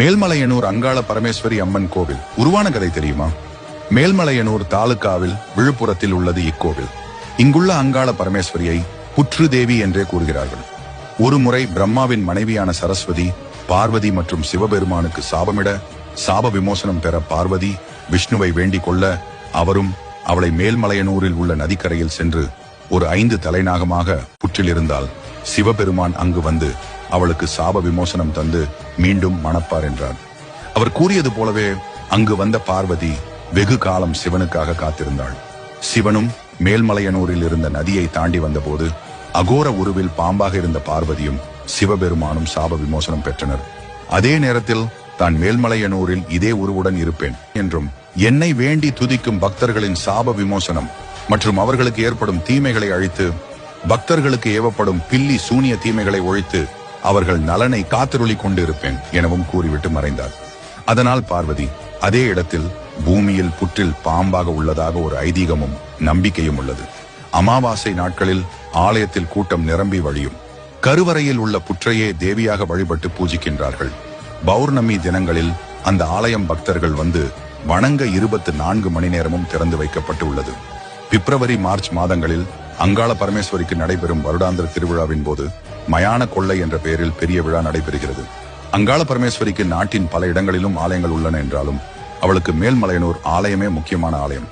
மேல்மலையனூர் அங்காள பரமேஸ்வரி அம்மன் கோவில் உருவான கதை தெரியுமா? மேல்மலையனூர் தாலுகாவில் விழுப்புரத்தில் உள்ளது இக்கோவில். இங்குள்ள அங்காள பரமேஸ்வரியை புற்று தேவி என்றே கூறுகிறார்கள். ஒரு முறை பிரம்மாவின் மனைவியான சரஸ்வதி பார்வதி மற்றும் சிவபெருமானுக்கு சாபமிட சாப விமோசனம் பெற பார்வதி விஷ்ணுவை வேண்டிக் கொள்ள அவரும் அவளை மேல்மலையனூரில் உள்ள நதிக்கரையில் சென்று ஒரு 5 தலைநாகமாக புற்றிலிருந்தால் சிவபெருமான் அங்கு வந்து அவளுக்கு சாப விமோசனம் தந்து மீண்டும் மணப்பார் என்றார். அவர் கூறியது போலவே அங்கு வந்த பார்வதி வெகு காலம் சிவனுக்காக காத்திருந்தாள். சிவனும் மேல்மலையனூரில் இருந்த நதியை தாண்டி வந்தபோது அகோர உருவில் பாம்பாக இருந்த பார்வதியும் சிவபெருமானும் சாப விமோசனம் பெற்றனர். அதே நேரத்தில் தான் மேல்மலையனூரில் இதே உருவுடன் இருப்பேன் என்றும் என்னை வேண்டி துதிக்கும் பக்தர்களின் சாப விமோசனம் மற்றும் அவர்களுக்கு ஏற்படும் தீமைகளை அழித்து பக்தர்களுக்கு ஏவப்படும் பில்லி சூனிய தீமைகளை ஒழித்து அவர்கள் நலனை காத்திருளி கொண்டு இருப்பேன் எனவும் கூறிவிட்டு மறைந்தார். அதனால் பார்வதி அதே இடத்தில் பூமியில் புற்றில் பாம்பாக உள்ளதாக ஒரு ஐதீகமும் நம்பிக்கையும் உள்ளது. அமாவாசை நாட்களில் ஆலயத்தில் கூட்டம் நிரம்பி வழியும். கருவறையில் உள்ள புற்றையே தேவியாக வழிபட்டு பூஜிக்கின்றார்கள். பௌர்ணமி தினங்களில் அந்த ஆலயம் பக்தர்கள் வந்து வணங்க 24 மணி நேரமும் திறந்து வைக்கப்பட்டு உள்ளது. பிப்ரவரி மார்ச் மாதங்களில் அங்காள பரமேஸ்வரிக்கு நடைபெறும் வருடாந்திர திருவிழாவின் போது மயான கொள்ளை என்ற பெயரில் பெரிய விழா நடைபெறுகிறது. அங்காள பரமேஸ்வரிக்கு நாட்டின் பல இடங்களிலும் ஆலயங்கள் உள்ளன என்றாலும் அவளுக்கு மேல்மலையனூர் ஆலயமே முக்கியமான ஆலயம்.